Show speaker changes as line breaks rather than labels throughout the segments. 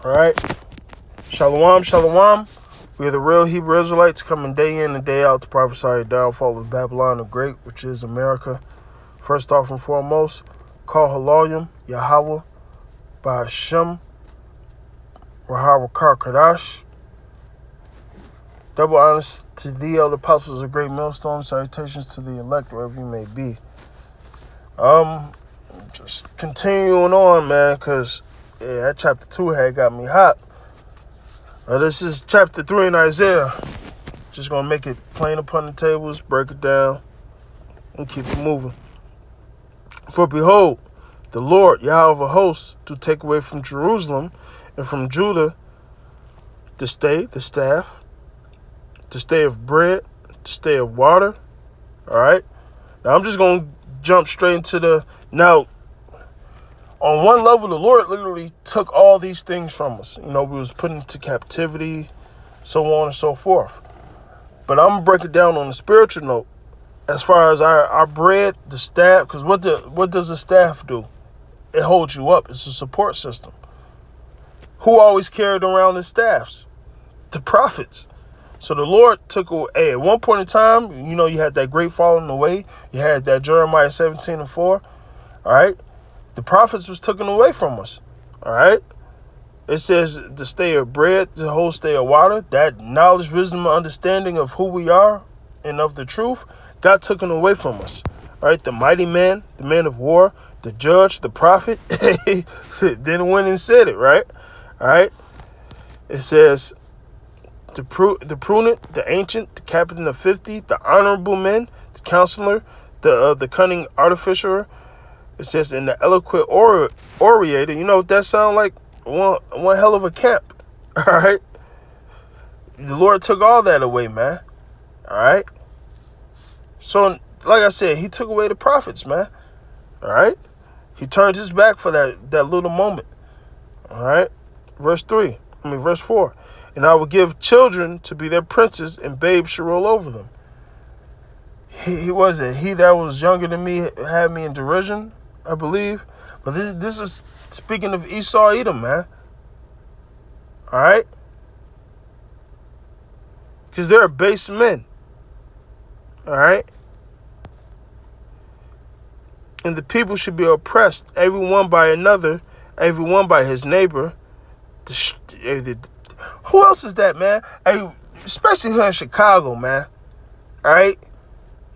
All right. Shalom, shalom. We are the real Hebrew Israelites coming day in and day out to prophesy the downfall of Babylon the Great, which is America. First off and foremost, call Halolim, Yahweh, Ba'ashem, Rahawakar Kadash. Double honors to thee, elder apostles of great millstone. Salutations to the elect, wherever you may be. Just continuing on, man, because that chapter 2 had got me hot. This is chapter 3 in Isaiah. Just going to make it plain upon the tables, break it down, and keep it moving. For behold, the Lord, Yahweh of hosts, to take away from Jerusalem and from Judah the stay, the staff, the stay of bread, the stay of water. All right? Now, I'm just going to jump straight into the... Now, on one level, the Lord literally took all these things from us. You know, we was put into captivity, so on and so forth. But I'm going to break it down on a spiritual note. As far as our bread, the staff, because what does the staff do? It holds you up. It's a support system. Who always carried around the staffs? The prophets. So the Lord took away, at one point in time, you know, you had that great falling away. You had that Jeremiah 17:4. All right. The prophets was taken away from us. All right. It says the stay of bread, the whole stay of water, that knowledge, wisdom, and understanding of who we are and of the truth got taken away from us. All right. The mighty man, the man of war, the judge, the prophet, then went and said it. Right. All right. It says the prudent, the ancient, the captain of 50, the honorable men, the counselor, the cunning artificer. It says, in the eloquent orator, you know what that sound like? One hell of a camp. All right. The Lord took all that away, man. All right. So, like I said, he took away the prophets, man. All right. He turned his back for that little moment. All right. Verse 4. And I will give children to be their princes, and babes shall rule over them. He wasn't. He that was younger than me had me in derision, I believe. But this is speaking of Esau, Edom, man. All right? Because they're base men. All right? And the people should be oppressed, everyone by another, everyone by his neighbor. Who else is that, man? Hey, especially here in Chicago, man. All right?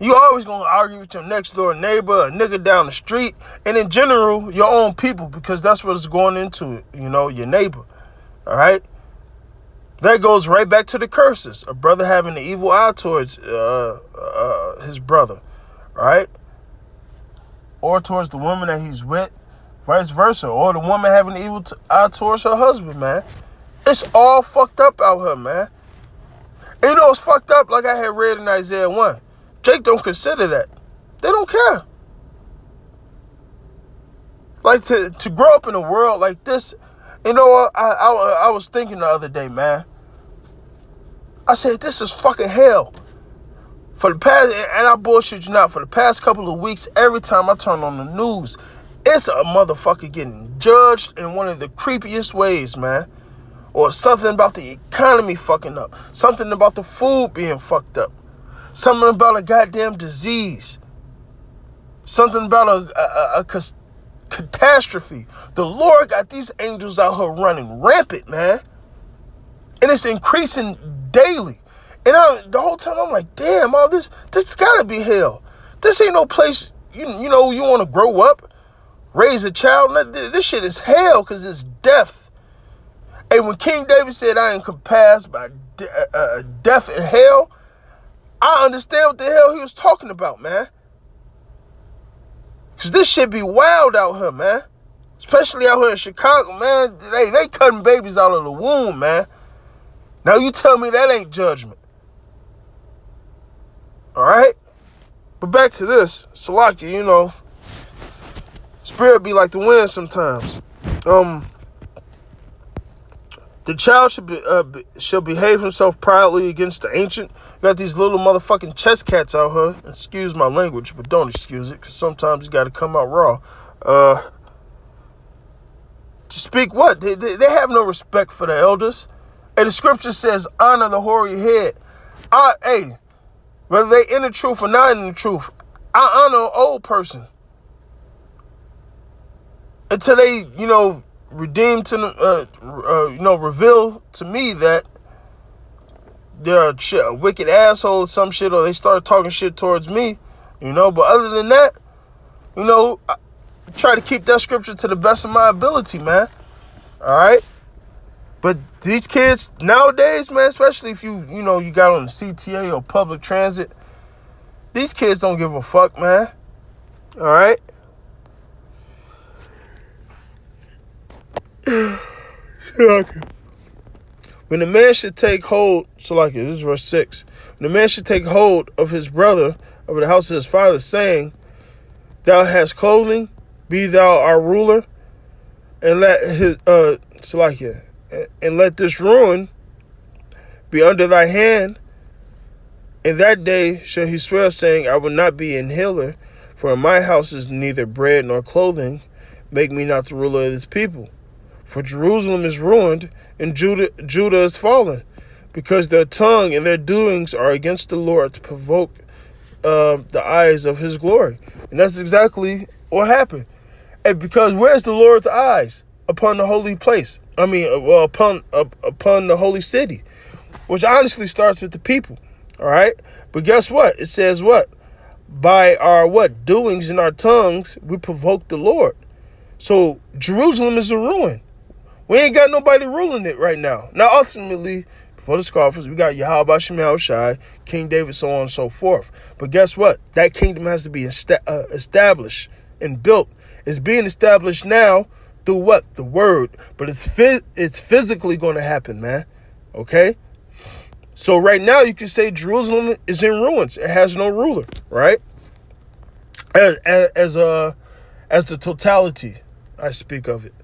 You always going to argue with your next door neighbor, a nigga down the street, and in general, your own people, because that's what it's going into, you know, your neighbor. All right? That goes right back to the curses. A brother having an evil eye towards his brother. All right? Or towards the woman that he's with, vice versa. Or the woman having an evil eye towards her husband, man. It's all fucked up out here, man. And you know what's fucked up? Like I had read in Isaiah 1. Jake don't consider that. They don't care. Like to grow up in a world like this, you know what? I was thinking the other day, man. I said, this is fucking hell. For the past, and I bullshit you not, for the past couple of weeks, every time I turn on the news, it's a motherfucker getting judged in one of the creepiest ways, man. Or something about the economy fucking up. Something about the food being fucked up. Something about a goddamn disease. Something about a catastrophe. The Lord got these angels out here running rampant, man. And it's increasing daily. And the whole time I'm like, damn, all this gotta be hell. This ain't no place, you know, you want to grow up, raise a child. This shit is hell because it's death. And when King David said, I am compassed by death and hell, I understand what the hell he was talking about, man. Because this shit be wild out here, man. Especially out here in Chicago, man. They cutting babies out of the womb, man. Now you tell me that ain't judgment. All right? But back to this. Salaki, you know, spirit be like the wind sometimes. The child shall behave himself proudly against the ancient. You got these little motherfucking chess cats out here. Excuse my language, but don't excuse it, because sometimes you got to come out raw. To speak what? They have no respect for the elders. And the scripture says, honor the hoary head. Hey, whether they in the truth or not in the truth, I honor an old person. Until they, redeem to, reveal to me that they're a wicked asshole or some shit, or they start talking shit towards me, But other than that, I try to keep that scripture to the best of my ability, man. All right? But these kids nowadays, man, especially if you got on the CTA or public transit, these kids don't give a fuck, man. All right? When the man should take hold, this is verse 6. When the man should take hold of his brother, of the house of his father, saying, thou hast clothing, be thou our ruler, and let this ruin be under thy hand. In that day shall he swear, saying, I will not be an healer, for in my house is neither bread nor clothing. Make me not the ruler of this people. For Jerusalem is ruined, and Judah is fallen, because their tongue and their doings are against the Lord, to provoke the eyes of his glory. And that's exactly what happened. And because where's the Lord's eyes? Upon the holy place. Upon the holy city, which honestly starts with the people. All right. But guess what? It says what? By our doings and our tongues, we provoke the Lord. So Jerusalem is a ruin. We ain't got nobody ruling it right now. Now, ultimately, for the scoffers, we got Yahweh Shemel Shai, King David, so on and so forth. But guess what? That kingdom has to be established and built. It's being established now through what? The word. But it's physically going to happen, man. Okay? So right now you can say Jerusalem is in ruins. It has no ruler, right? As the totality, I speak of it.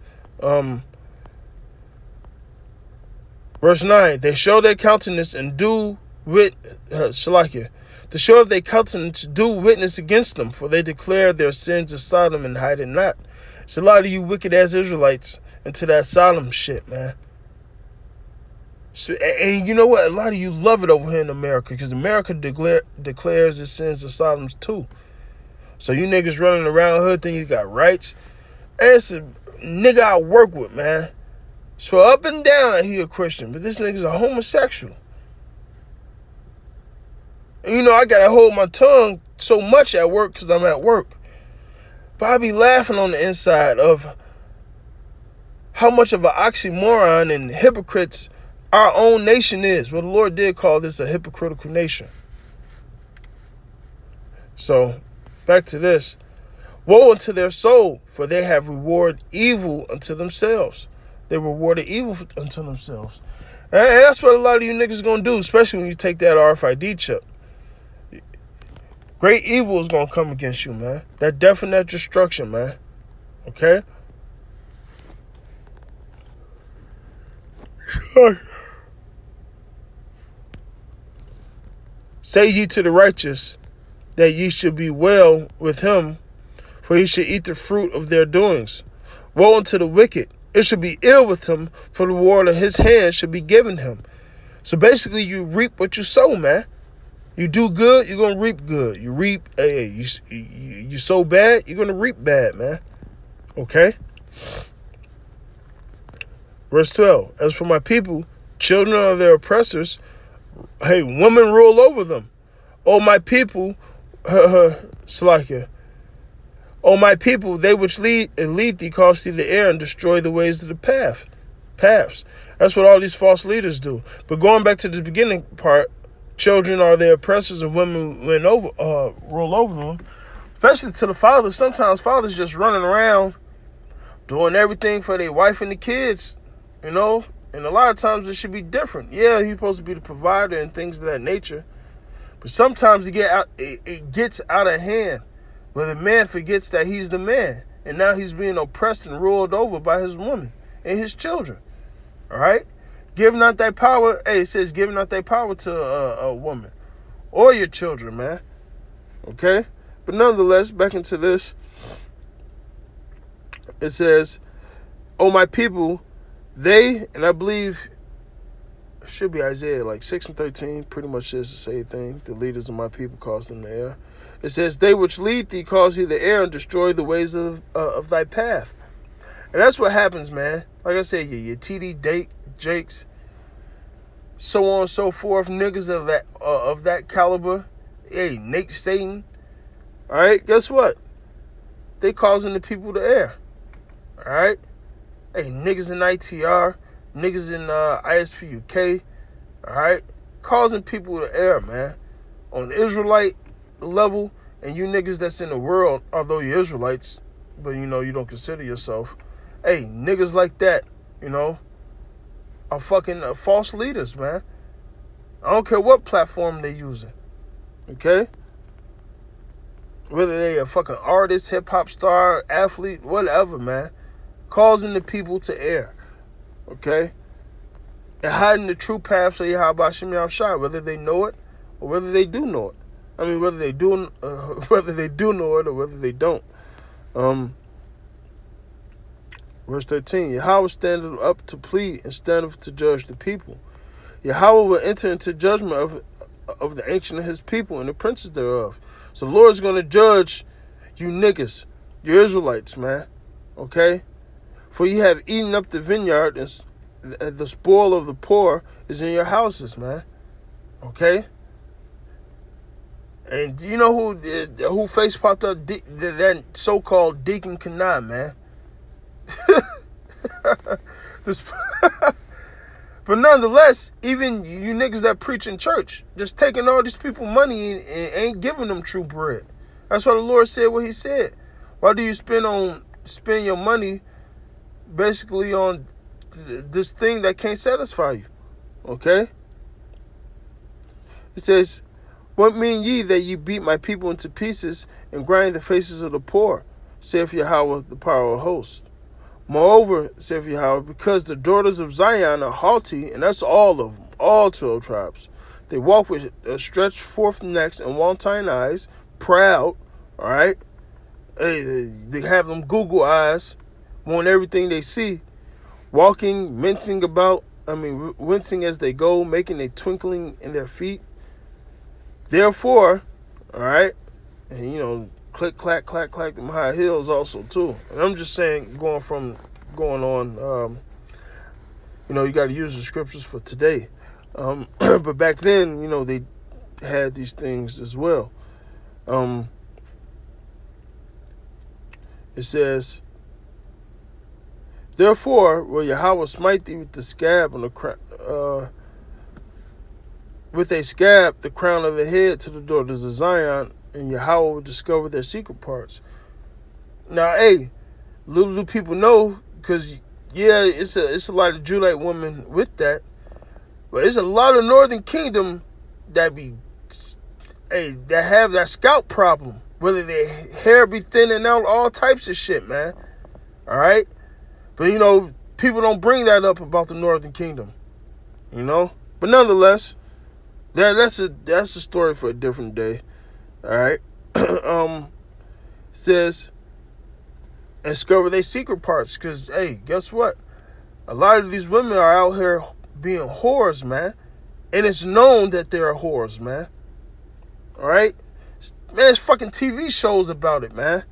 Verse 9, they show their countenance and do to show of their countenance do witness against them, for they declare their sins of Sodom and hide it not. It's a lot of you wicked ass Israelites into that Sodom shit, man. So, and you know what? A lot of you love it over here in America, because America declares its sins of Sodom too. So you niggas running around hood think you got rights. It's a nigga I work with, man. So up and down he a Christian, but this nigga's a homosexual. And I gotta hold my tongue so much at work because I'm at work. But I be laughing on the inside of how much of an oxymoron and hypocrites our own nation is. Well, the Lord did call this a hypocritical nation. So, back to this. Woe unto their soul, for they have rewarded evil unto themselves. They rewarded evil unto themselves. And that's what a lot of you niggas gonna do, especially when you take that RFID chip. Great evil is gonna come against you, man. That definite destruction, man. Okay? Say ye to the righteous that ye should be well with him, for he should eat the fruit of their doings. Woe unto the wicked, it should be ill with him, for the reward of his hand should be given him. So basically, you reap what you sow, man. You do good, you're gonna reap good. You reap, you sow bad, you're gonna reap bad, man. Okay? Verse 12. As for my people, children are their oppressors. Hey, women rule over them. O my people, Salakia. O my people, they which lead thee cause thee to err and destroy the ways of the paths. That's what all these false leaders do. But going back to the beginning part, children are their oppressors and women rule over them. Especially to the fathers. Sometimes fathers just running around doing everything for their wife and the kids, And a lot of times it should be different. Yeah, he's supposed to be the provider and things of that nature. But sometimes it gets out of hand, where the man forgets that he's the man. And now he's being oppressed and ruled over by his woman and his children. All right? Give not thy power. Hey, it says give not thy power to a woman or your children, man. Okay? But nonetheless, back into this. It says, Oh, my people, they, and I believe it should be Isaiah like 6 and 13, pretty much says the same thing. The leaders of my people cause them the air. It says, they which lead thee cause thee the air and destroy the ways of thy path. And that's what happens, man. Like I said, your TD Jakes, so on and so forth, niggas of that caliber. Hey, Nate Satan. All right, guess what? They causing the people the air. All right? Hey, niggas in ITR, niggas in ISP UK, all right? Causing people the air, man. On the Israelite level, and you niggas that's in the world, although you're Israelites, but you know, you don't consider yourself. Hey, niggas like that, you know, are fucking false leaders, man. I don't care what platform they using, okay? Whether they a fucking artist, hip-hop star, athlete, whatever, man. Causing the people to err, okay? And hiding the true paths of Yahweh Shem Yahushua, whether they know it or whether they do know it. I mean, whether they do know it or whether they don't. Verse 13, Yahweh standeth up to plead and standeth to judge the people. Yahweh will enter into judgment of the ancient of his people and the princes thereof. So the Lord is going to judge you niggas, you Israelites, man. Okay? For ye have eaten up the vineyard, and the spoil of the poor is in your houses, man. Okay? And do you know who face popped up? That so-called Deacon Canaan, man. But nonetheless, even you niggas that preach in church, just taking all these people money and ain't giving them true bread. That's why the Lord said what he said. Why do you spend your money basically on this thing that can't satisfy you? Okay? It says, what mean ye that ye beat my people into pieces and grind the faces of the poor, saith Yahweh, the power of hosts. Moreover, saith Yahweh, because the daughters of Zion are haughty, and that's all of them, all 12 tribes. They walk with stretched forth necks and wanton eyes, proud, all right? They have them Google eyes, want everything they see, walking, wincing as they go, making a twinkling in their feet. Therefore, all right, and you know, click, clack, clack, clack, them high heels also too. And I'm just saying, going on, you know, you got to use the scriptures for today. But back then, you know, they had these things as well. It says, therefore, will Yahweh smite thee with the scab on the with a scab, the crown of the head to the daughters of Zion, and Yahweh will discover their secret parts. Now, hey, little do people know, because yeah, it's a lot of Judite women with that, but it's a lot of Northern Kingdom that have that scalp problem, whether their hair be thinning out, all types of shit, man. All right, but you know, people don't bring that up about the Northern Kingdom, you know. But nonetheless, that's a story for a different day. All right. Says, and discover their secret parts, because hey, guess what? A lot of these women are out here being whores, man, and it's known that they're whores, man. All right, man, there's fucking TV shows about it, man.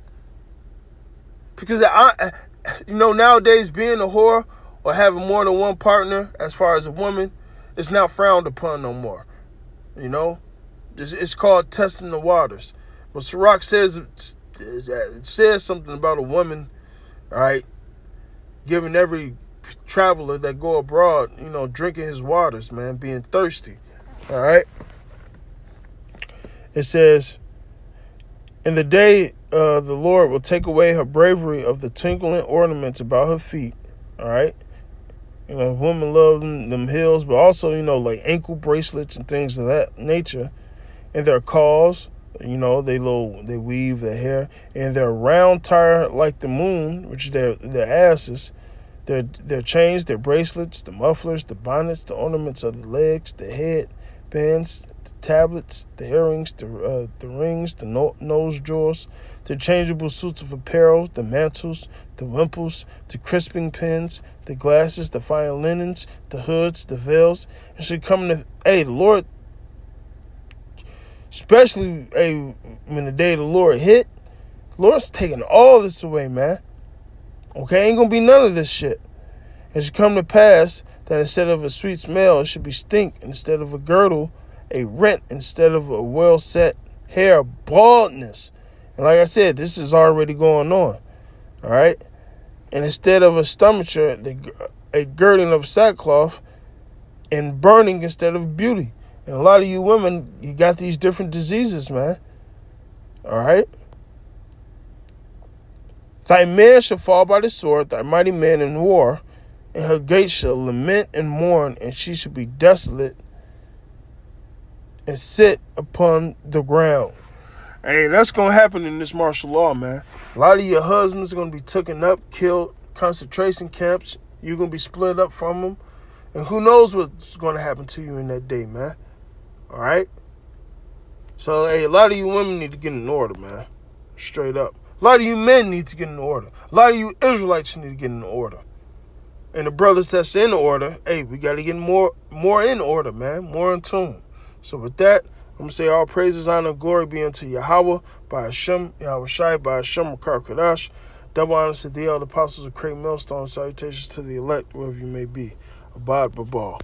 Because you know, nowadays being a whore or having more than one partner, as far as a woman, it's not frowned upon no more. You know, it's called testing the waters. But Sirach says it says something about a woman, all right, giving every traveler that go abroad, you know, drinking his waters, man, being thirsty. All right. It says, in the day the Lord will take away her bravery of the tinkling ornaments about her feet. All right. You know, women love them heels, but also, you know, like ankle bracelets and things of that nature. And their calls, you know, they weave their hair, and their round tire like the moon, which is their asses, their chains, their bracelets, the mufflers, the bonnets, the ornaments of the legs, the head, bands, the tablets, the earrings, the rings, the nose drawers, the changeable suits of apparel, the mantles, the wimples, the crisping pins, the glasses, the fine linens, the hoods, the veils. It should come to, the Lord, especially, when the day of the Lord hit, the Lord's taking all this away, man. Okay, ain't gonna be none of this shit. It should come to pass that instead of a sweet smell, it should be stink. Instead of a girdle, a rent. Instead of a well-set hair, baldness. And like I said, this is already going on. All right? And instead of a stomacher, a girding of sackcloth, and burning instead of beauty. And a lot of you women, you got these different diseases, man. All right? Thy man shall fall by the sword, thy mighty man in war, and her gates shall lament and mourn, and she shall be desolate and sit upon the ground. Hey, that's going to happen in this martial law, man. A lot of your husbands are going to be taken up, killed, concentration camps. You're going to be split up from them. And who knows what's going to happen to you in that day, man. All right? So, a lot of you women need to get in order, man. Straight up. A lot of you men need to get in order. A lot of you Israelites need to get in order. And the brothers that's in order, we got to get more in order, man. More in tune. So with that, I'm going to say all praises, honor, and glory be unto Yahweh, by Hashem, Yahweh Shai, by Hashem, Makar Kadash. Double honors to the apostles of Great Millstone. Salutations to the elect, wherever you may be. Abad Babal.